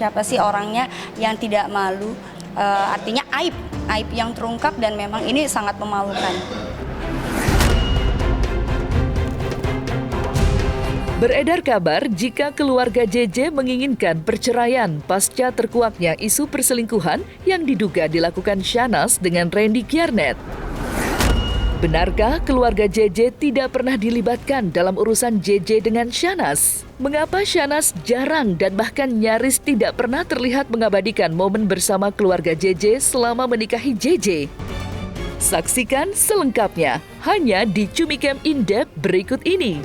siapa sih orangnya yang tidak malu, artinya aib yang terungkap dan memang ini sangat memalukan. Beredar kabar jika keluarga JJ menginginkan perceraian pasca terkuaknya isu perselingkuhan yang diduga dilakukan Shanaz dengan Randy Kiernet. Benarkah keluarga JJ tidak pernah dilibatkan dalam urusan JJ dengan Shanaz? Mengapa Shanaz jarang dan bahkan nyaris tidak pernah terlihat mengabadikan momen bersama keluarga JJ selama menikahi JJ? Saksikan selengkapnya hanya di Cumi Camp In-Depth berikut ini.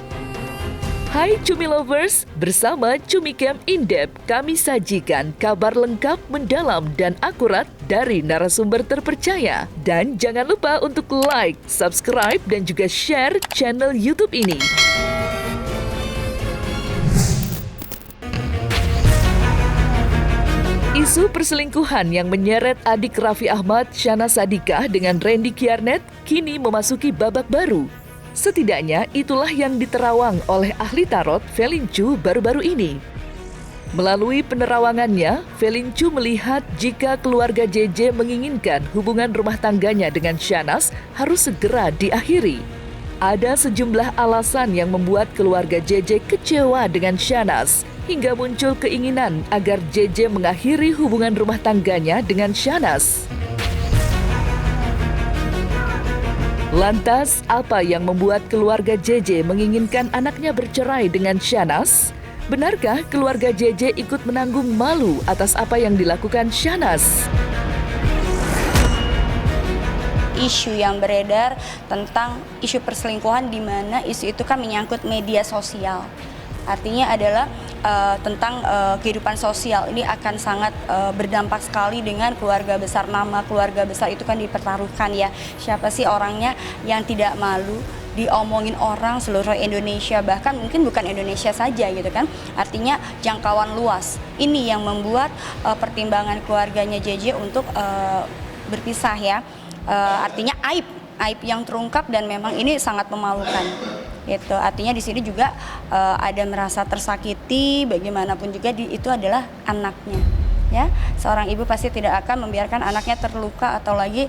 Hai Cumi Lovers, bersama Cumi Camp In-Depth kami sajikan kabar lengkap, mendalam, dan akurat dari narasumber terpercaya. Dan jangan lupa untuk like, subscribe, dan juga share channel YouTube ini. Isu perselingkuhan yang menyeret adik Raffi Ahmad, Shanaz Sadiqah dengan Randy Kiernet kini memasuki babak baru. Setidaknya itulah yang diterawang oleh ahli tarot Felin Chu baru-baru ini. Melalui penerawangannya, Felin Chu melihat jika keluarga JJ menginginkan hubungan rumah tangganya dengan Shanaz harus segera diakhiri. Ada sejumlah alasan yang membuat keluarga JJ kecewa dengan Shanaz, hingga muncul keinginan agar JJ mengakhiri hubungan rumah tangganya dengan Shanaz. Lantas, apa yang membuat keluarga JJ menginginkan anaknya bercerai dengan Shanaz? Benarkah keluarga JJ ikut menanggung malu atas apa yang dilakukan Shanaz? Isu yang beredar tentang isu perselingkuhan, di mana isu itu kan menyangkut media sosial. Artinya adalah tentang kehidupan sosial. Ini akan sangat berdampak sekali dengan keluarga besar. Nama keluarga besar itu kan dipertaruhkan ya. Siapa sih orangnya yang tidak malu diomongin orang seluruh Indonesia, bahkan mungkin bukan Indonesia saja gitu kan. Artinya jangkauan luas. Ini yang membuat pertimbangan keluarganya JJ untuk berpisah ya. Artinya aib yang terungkap dan memang ini sangat memalukan. Gitu. Artinya di sini juga ada merasa tersakiti, bagaimanapun juga itu adalah anaknya. Ya, seorang ibu pasti tidak akan membiarkan anaknya terluka atau lagi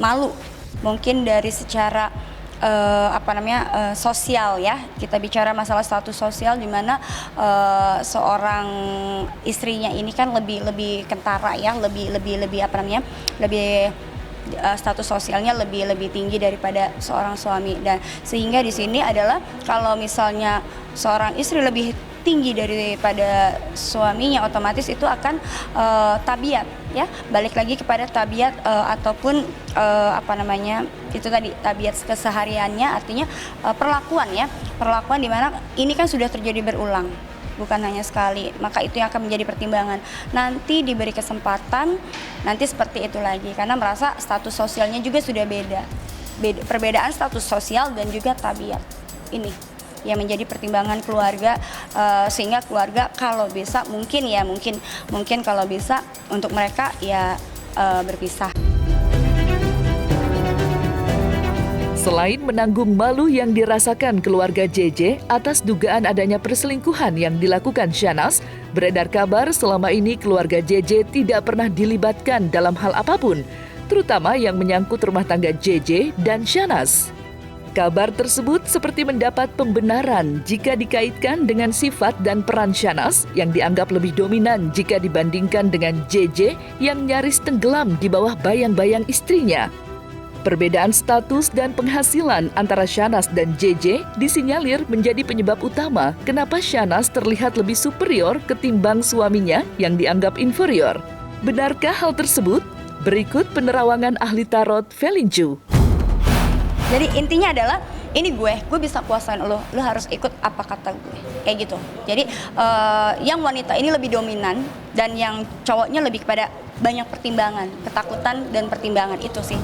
malu. Mungkin dari secara sosial ya, kita bicara masalah status sosial, di mana seorang istrinya ini kan lebih kentara ya, lebih status sosialnya lebih tinggi daripada seorang suami. Dan sehingga di sini adalah kalau misalnya seorang istri lebih tinggi daripada suaminya, otomatis itu akan tabiat ya, balik lagi kepada tabiat ataupun itu tadi tabiat kesehariannya, artinya perlakuan di mana ini kan sudah terjadi berulang, bukan hanya sekali, maka itu yang akan menjadi pertimbangan. Nanti diberi kesempatan, nanti seperti itu lagi, karena merasa status sosialnya juga sudah beda. Perbedaan status sosial dan juga tabiat ini yang menjadi pertimbangan keluarga, sehingga keluarga kalau bisa mungkin kalau bisa untuk mereka ya berpisah. Selain menanggung malu yang dirasakan keluarga JJ atas dugaan adanya perselingkuhan yang dilakukan Shanaz, beredar kabar selama ini keluarga JJ tidak pernah dilibatkan dalam hal apapun, terutama yang menyangkut rumah tangga JJ dan Shanaz. Kabar tersebut seperti mendapat pembenaran jika dikaitkan dengan sifat dan peran Shanaz yang dianggap lebih dominan jika dibandingkan dengan JJ yang nyaris tenggelam di bawah bayang-bayang istrinya. Perbedaan status dan penghasilan antara Shanaz dan JJ disinyalir menjadi penyebab utama kenapa Shanaz terlihat lebih superior ketimbang suaminya yang dianggap inferior. Benarkah hal tersebut? Berikut penerawangan ahli tarot Felin Chu. Jadi intinya adalah ini gue bisa kuasain lo harus ikut apa kata gue, kayak gitu. Jadi yang wanita ini lebih dominan dan yang cowoknya lebih kepada banyak pertimbangan, ketakutan dan pertimbangan, itu sih.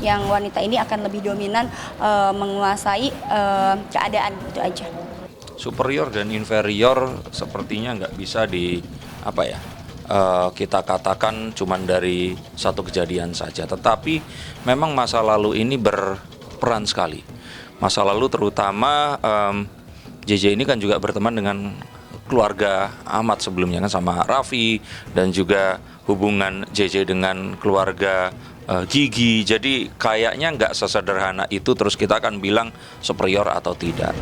Yang wanita ini akan lebih dominan menguasai keadaan, itu aja. Superior dan inferior sepertinya nggak bisa kita katakan cuman dari satu kejadian saja. Tetapi memang masa lalu ini berperan sekali. Masa lalu terutama JJ ini kan juga berteman dengan keluarga Ahmad sebelumnya kan sama Raffi, dan juga hubungan JJ dengan keluarga Gigi. Jadi kayaknya nggak sesederhana itu terus kita akan bilang superior atau tidak.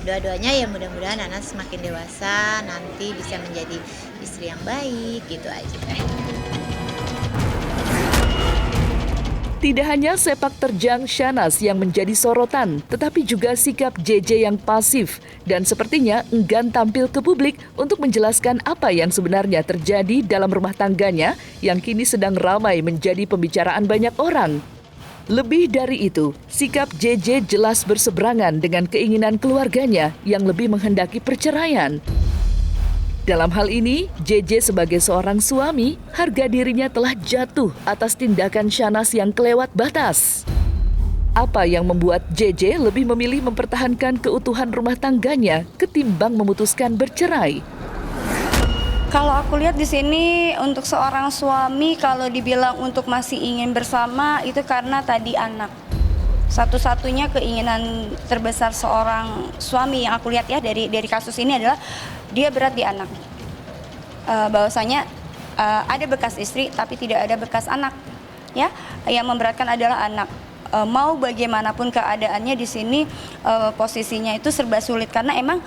Dua-duanya ya mudah-mudahan anak semakin dewasa nanti bisa menjadi istri yang baik gitu aja. Tidak hanya sepak terjang Syahnaz yang menjadi sorotan, tetapi juga sikap JJ yang pasif dan sepertinya enggan tampil ke publik untuk menjelaskan apa yang sebenarnya terjadi dalam rumah tangganya yang kini sedang ramai menjadi pembicaraan banyak orang. Lebih dari itu, sikap JJ jelas berseberangan dengan keinginan keluarganya yang lebih menghendaki perceraian. Dalam hal ini, JJ sebagai seorang suami, harga dirinya telah jatuh atas tindakan Syahnaz yang kelewat batas. Apa yang membuat JJ lebih memilih mempertahankan keutuhan rumah tangganya ketimbang memutuskan bercerai? Kalau aku lihat di sini untuk seorang suami kalau dibilang untuk masih ingin bersama itu karena tadi anak. Satu-satunya keinginan terbesar seorang suami yang aku lihat ya dari kasus ini adalah dia berat di anak. Bahwasanya ada bekas istri tapi tidak ada bekas anak. Ya, yang memberatkan adalah anak. Mau bagaimanapun keadaannya di sini posisinya itu serba sulit karena emang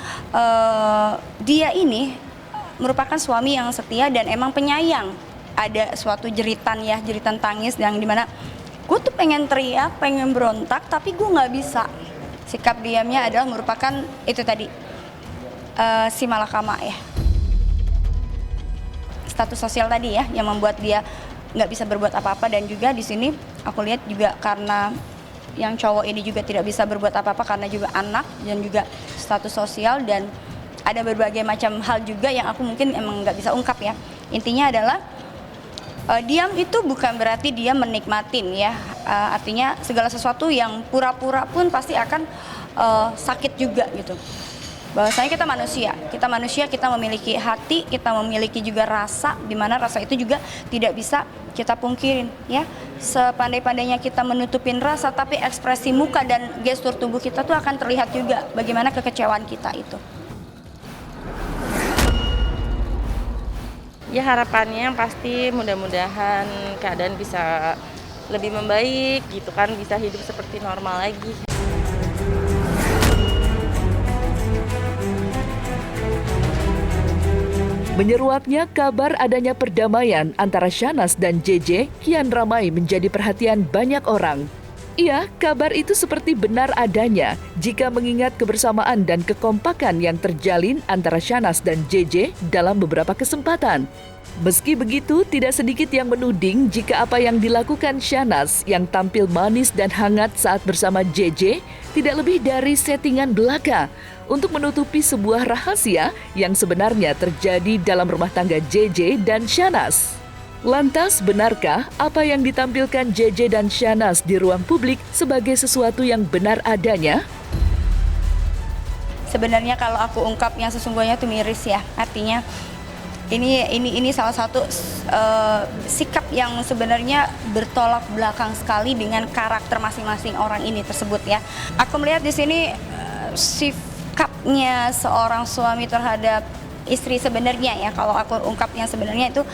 dia ini merupakan suami yang setia dan emang penyayang. Ada suatu jeritan tangis yang dimana gue tuh pengen teriak, pengen berontak, tapi gue nggak bisa. Sikap diamnya adalah merupakan itu tadi si malakama ya. Status sosial tadi ya yang membuat dia nggak bisa berbuat apa-apa, dan juga di sini aku lihat juga karena yang cowok ini juga tidak bisa berbuat apa-apa karena juga anak dan juga status sosial, dan ada berbagai macam hal juga yang aku mungkin emang nggak bisa ungkap ya. Intinya adalah diam itu bukan berarti dia menikmatin ya. Artinya segala sesuatu yang pura-pura pun pasti akan sakit juga gitu. Bahwasanya kita manusia, kita memiliki hati, kita memiliki juga rasa, di mana rasa itu juga tidak bisa kita pungkirin ya. Sepandai-pandainya kita menutupin rasa, tapi ekspresi muka dan gestur tubuh kita tuh akan terlihat juga bagaimana kekecewaan kita itu. Ya harapannya pasti mudah-mudahan keadaan bisa lebih membaik gitu kan, bisa hidup seperti normal lagi. Menyeruaknya kabar adanya perdamaian antara Syahnaz dan JJ kian ramai menjadi perhatian banyak orang. Iya, kabar itu seperti benar adanya jika mengingat kebersamaan dan kekompakan yang terjalin antara Syahnaz dan JJ dalam beberapa kesempatan. Meski begitu, tidak sedikit yang menuding jika apa yang dilakukan Syahnaz yang tampil manis dan hangat saat bersama JJ tidak lebih dari settingan belaka untuk menutupi sebuah rahasia yang sebenarnya terjadi dalam rumah tangga JJ dan Syahnaz. Lantas, benarkah apa yang ditampilkan JJ dan Syahnaz di ruang publik sebagai sesuatu yang benar adanya? Sebenarnya kalau aku ungkap yang sesungguhnya itu miris ya. Artinya ini salah satu sikap yang sebenarnya bertolak belakang sekali dengan karakter masing-masing orang ini tersebut ya. Aku melihat di sini sikapnya seorang suami terhadap istri sebenarnya ya. Kalau aku ungkap yang sebenarnya itu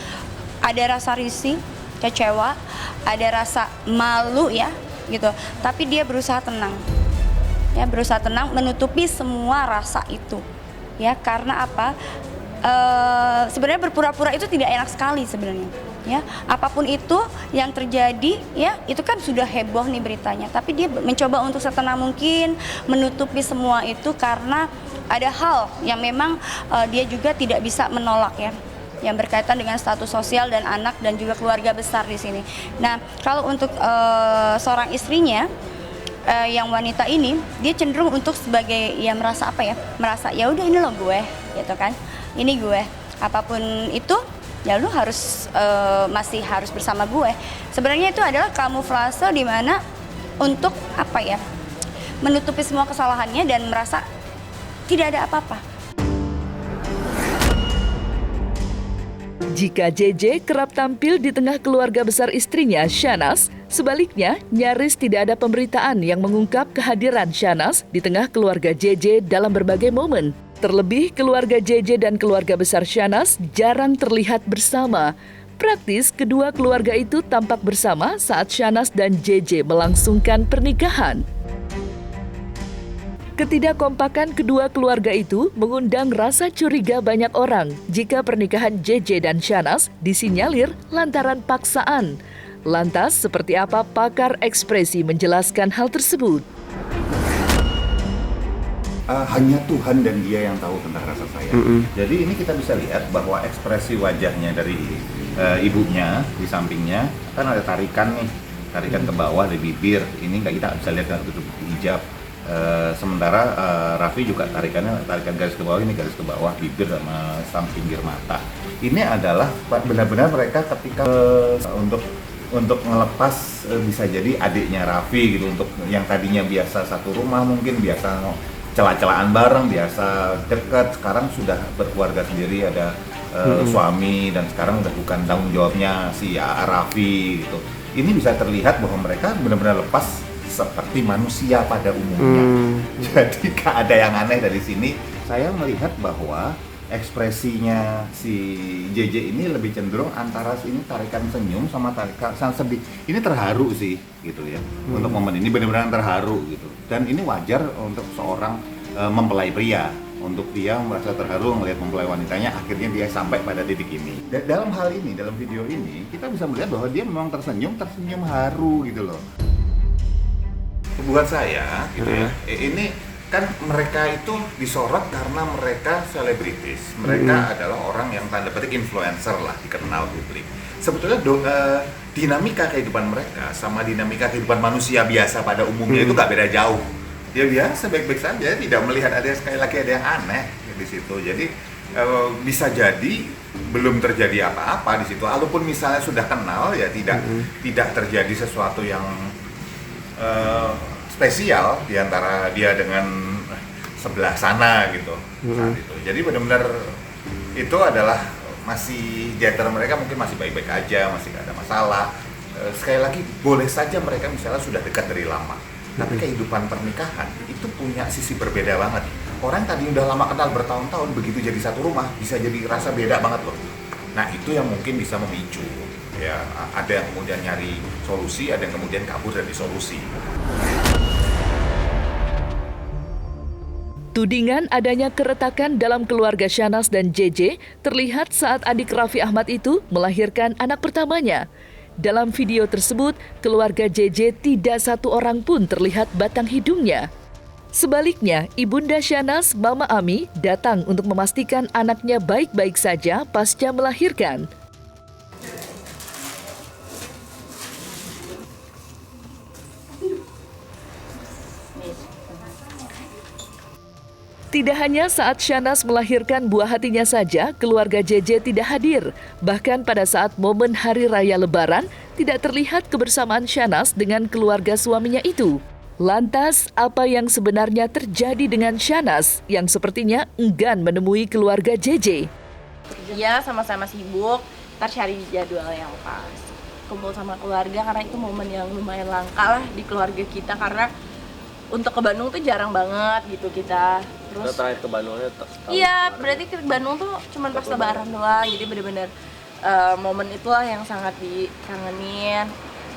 ada rasa risih, kecewa, ada rasa malu ya gitu. Tapi dia berusaha tenang. Ya, berusaha tenang menutupi semua rasa itu. Ya, karena apa? Sebenarnya berpura-pura itu tidak enak sekali sebenarnya. Ya, apapun itu yang terjadi ya, itu kan sudah heboh nih beritanya. Tapi dia mencoba untuk setenang mungkin menutupi semua itu karena ada hal yang memang dia juga tidak bisa menolak ya, yang berkaitan dengan status sosial dan anak dan juga keluarga besar di sini. Nah, kalau untuk seorang istrinya yang wanita ini, dia cenderung untuk sebagai ya merasa apa ya? Merasa ya udah ini loh gue, gitu kan. Ini gue. Apapun itu ya lu harus masih harus bersama gue. Sebenarnya itu adalah kamuflase di mana untuk apa ya? Menutupi semua kesalahannya dan merasa tidak ada apa-apa. Jika JJ kerap tampil di tengah keluarga besar istrinya, Shahnaz, sebaliknya nyaris tidak ada pemberitaan yang mengungkap kehadiran Shahnaz di tengah keluarga JJ dalam berbagai momen. Terlebih, keluarga JJ dan keluarga besar Shahnaz jarang terlihat bersama. Praktis, kedua keluarga itu tampak bersama saat Shahnaz dan JJ melangsungkan pernikahan. Ketidakkompakan kedua keluarga itu mengundang rasa curiga banyak orang jika pernikahan JJ dan Shahnaz disinyalir lantaran paksaan. Lantas, seperti apa pakar ekspresi menjelaskan hal tersebut? Hanya Tuhan dan Dia yang tahu tentang rasa sayang. Jadi ini kita bisa lihat bahwa ekspresi wajahnya dari ibunya di sampingnya kan ada tarikan nih, tarikan ke bawah dari bibir. Ini nggak kita bisa lihat karena tutup hijab. Sementara Raffi juga tarikan garis ke bawah, ini garis ke bawah bibir sama pinggir mata. Ini adalah benar-benar mereka ketika untuk ngelepas bisa jadi adiknya Raffi gitu, untuk yang tadinya biasa satu rumah mungkin biasa celah-celahan bareng, biasa dekat, sekarang sudah berkeluarga sendiri, ada suami, dan sekarang udah bukan tanggung jawabnya si Raffi gitu. Ini bisa terlihat bahwa mereka benar-benar lepas seperti manusia pada umumnya. Jadi gak ada yang aneh dari sini. Saya melihat bahwa ekspresinya si JJ ini lebih cenderung antara ini tarikan senyum sama tarikan sedih. Ini terharu sih gitu ya. Untuk momen ini benar-benar terharu gitu. Dan ini wajar untuk seorang mempelai pria. Untuk dia merasa terharu melihat mempelai wanitanya, akhirnya dia sampai pada titik ini. Dalam hal ini, dalam video ini, kita bisa melihat bahwa dia memang tersenyum haru gitu loh. Buat saya gitu ya, ini kan mereka itu disorot karena mereka selebritis. Mereka adalah orang yang tanda petik influencer lah, dikenal publik. Sebetulnya dinamika kehidupan mereka sama dinamika kehidupan manusia biasa pada umumnya itu gak beda jauh. Dia biasa baik-baik saja, tidak melihat sekali lagi ada yang aneh di situ. Jadi bisa jadi belum terjadi apa-apa di situ. Walaupun misalnya sudah kenal ya tidak terjadi sesuatu yang spesial di antara dia dengan sebelah sana gitu saat itu. Jadi benar-benar itu adalah masih di antara mereka mungkin masih baik-baik aja, masih gak ada masalah. Sekali lagi boleh saja mereka misalnya sudah dekat dari lama, tapi kehidupan pernikahan itu punya sisi berbeda banget. Orang tadi udah lama kenal bertahun-tahun, begitu jadi satu rumah bisa jadi rasa beda banget loh. Nah itu yang mungkin bisa memicu ya, ada yang kemudian nyari solusi, ada yang kemudian kabur dari solusi. Tudingan adanya keretakan dalam keluarga Shahnaz dan JJ terlihat saat adik Raffi Ahmad itu melahirkan anak pertamanya. Dalam video tersebut, keluarga JJ tidak satu orang pun terlihat batang hidungnya. Sebaliknya, ibunda Shahnaz, Mama Ami, datang untuk memastikan anaknya baik-baik saja pasca melahirkan. Tidak hanya saat Shahnaz melahirkan buah hatinya saja, keluarga JJ tidak hadir. Bahkan pada saat momen Hari Raya Lebaran, tidak terlihat kebersamaan Shahnaz dengan keluarga suaminya itu. Lantas, apa yang sebenarnya terjadi dengan Shahnaz yang sepertinya enggan menemui keluarga JJ? Iya, sama-sama sibuk, ntar cari jadwal yang pas. Kumpul sama keluarga karena itu momen yang lumayan langka lah di keluarga kita, karena untuk ke Bandung tuh jarang banget gitu kita. Terus terakhir ke Bandungnya iya, berarti ke Bandung tuh cuma pas Lebaran doang. Jadi bener-bener momen itulah yang sangat dikangenin.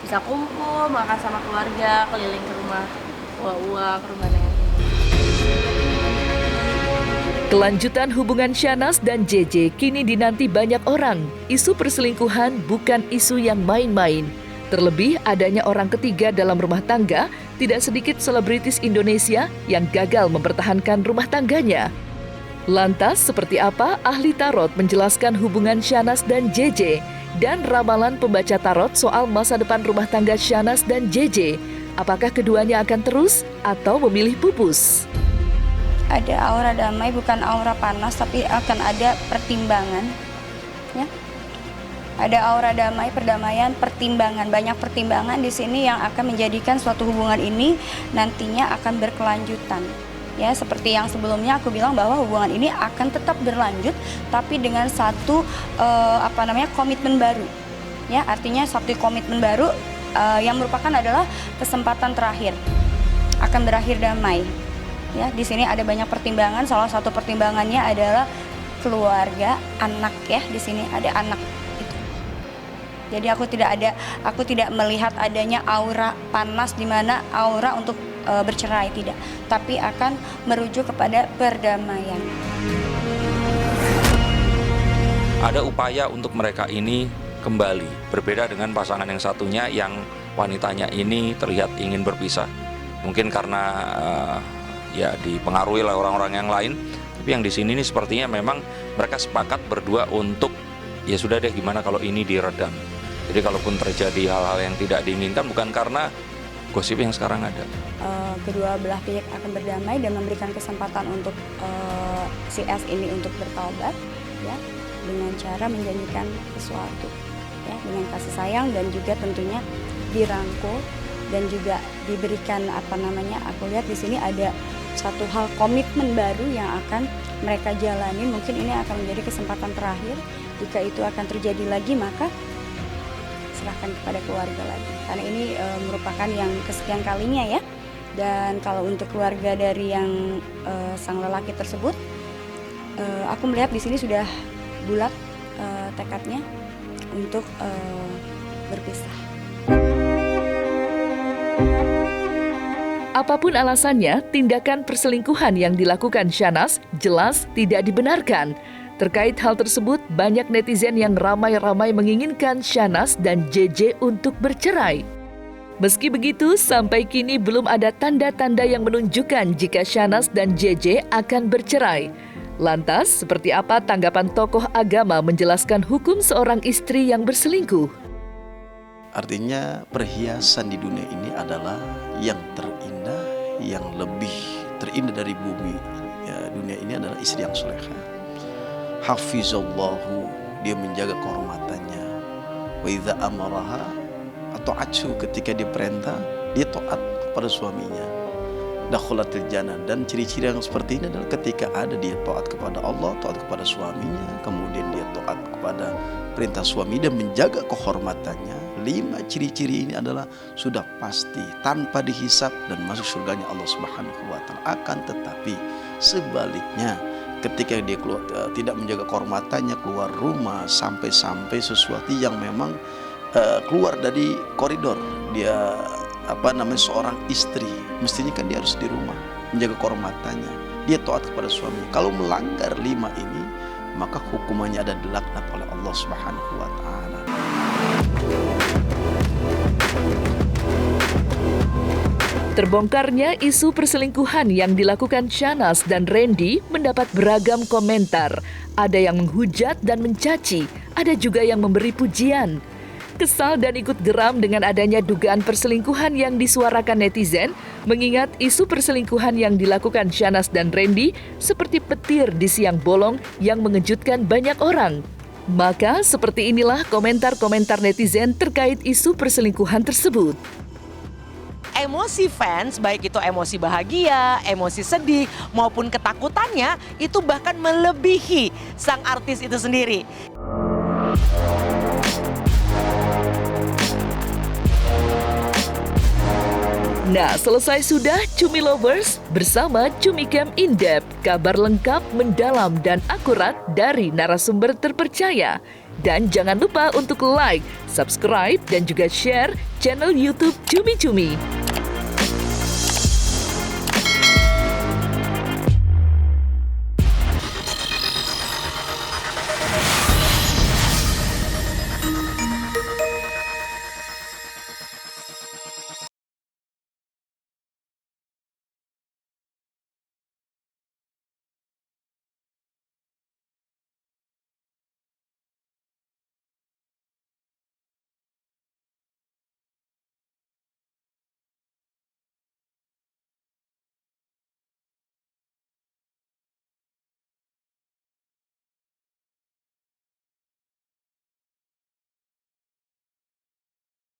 Bisa kumpul, makan sama keluarga, keliling ke rumah Uwa, ke rumah nenek. Kelanjutan hubungan Shahnaz dan JJ kini dinanti banyak orang. Isu perselingkuhan bukan isu yang main-main. Terlebih adanya orang ketiga dalam rumah tangga, tidak sedikit selebritis Indonesia yang gagal mempertahankan rumah tangganya. Lantas, seperti apa ahli tarot menjelaskan hubungan Shahnaz dan JJ dan ramalan pembaca tarot soal masa depan rumah tangga Shahnaz dan JJ? Apakah keduanya akan terus atau memilih pupus? Ada aura damai, bukan aura panas, tapi akan ada pertimbangan. Ya. Ada aura damai, perdamaian, pertimbangan, banyak pertimbangan di sini yang akan menjadikan suatu hubungan ini nantinya akan berkelanjutan. Ya, seperti yang sebelumnya aku bilang bahwa hubungan ini akan tetap berlanjut, tapi dengan satu komitmen baru. Ya, artinya satu komitmen baru yang merupakan adalah kesempatan terakhir, akan berakhir damai. Ya, di sini ada banyak pertimbangan. Salah satu pertimbangannya adalah keluarga, anak ya. Di sini ada anak itu. Jadi aku tidak melihat adanya aura panas di mana aura untuk bercerai, tidak, tapi akan merujuk kepada perdamaian. Ada upaya untuk mereka ini kembali, berbeda dengan pasangan yang satunya yang wanitanya ini terlihat ingin berpisah. Mungkin karena ya dipengaruhi oleh orang-orang yang lain, tapi yang di sini nih sepertinya memang mereka sepakat berdua untuk ya sudah deh, gimana kalau ini diredam. Jadi kalaupun terjadi hal-hal yang tidak diinginkan bukan karena gosip yang sekarang ada. Kedua belah pihak akan berdamai dan memberikan kesempatan untuk si S ini untuk bertaubat, ya, dengan cara menjanjikan sesuatu, ya, dengan kasih sayang dan juga tentunya dirangkul dan juga diberikan aku lihat di sini ada satu hal komitmen baru yang akan mereka jalani. Mungkin ini akan menjadi kesempatan terakhir. Jika itu akan terjadi lagi, maka serahkan kepada keluarga lagi, karena ini merupakan yang kesekian kalinya ya. Dan kalau untuk keluarga dari yang sang lelaki tersebut, aku melihat di sini sudah bulat tekadnya untuk berpisah. Apapun alasannya, tindakan perselingkuhan yang dilakukan Syahnaz jelas tidak dibenarkan. Terkait hal tersebut, banyak netizen yang ramai-ramai menginginkan Syahnaz dan JJ untuk bercerai. Meski begitu, sampai kini belum ada tanda-tanda yang menunjukkan jika Syahnaz dan JJ akan bercerai. Lantas, seperti apa tanggapan tokoh agama menjelaskan hukum seorang istri yang berselingkuh? Artinya perhiasan di dunia ini adalah yang terindah, yang lebih terindah dari bumi. Ya, dunia ini adalah istri yang solehah. Hafizallahu, dia menjaga kehormatannya. Wa idza amaraha atau acu, ketika diperintah dia taat kepada suaminya. Dakhulatil jannah, dan ciri-ciri yang seperti ini adalah ketika ada dia taat kepada Allah, taat kepada suaminya, kemudian dia taat kepada perintah suami dan menjaga kehormatannya. 5 ciri-ciri ini adalah sudah pasti tanpa dihisap dan masuk surganya Allah Subhanahu wa taala. Akan tetapi sebaliknya, ketika dia tidak menjaga kehormatannya, keluar rumah sampai-sampai sesuatu yang memang keluar dari koridor dia seorang istri, mestinya kan dia harus di rumah menjaga kehormatannya, dia taat kepada suami. Kalau melanggar 5 ini, maka hukumannya ada dilaknat oleh Allah Subhanahu wa taala. Terbongkarnya isu perselingkuhan yang dilakukan Syahnaz dan Randy mendapat beragam komentar. Ada yang menghujat dan mencaci, ada juga yang memberi pujian. Kesal dan ikut geram dengan adanya dugaan perselingkuhan yang disuarakan netizen, mengingat isu perselingkuhan yang dilakukan Syahnaz dan Randy seperti petir di siang bolong yang mengejutkan banyak orang. Maka seperti inilah komentar-komentar netizen terkait isu perselingkuhan tersebut. Emosi fans, baik itu emosi bahagia, emosi sedih, maupun ketakutannya, itu bahkan melebihi sang artis itu sendiri. Nah, selesai sudah Cumi Lovers bersama Cumi Camp In-Depth. Kabar lengkap, mendalam, dan akurat dari narasumber terpercaya. Dan jangan lupa untuk like, subscribe, dan juga share channel YouTube Cumi Cumi.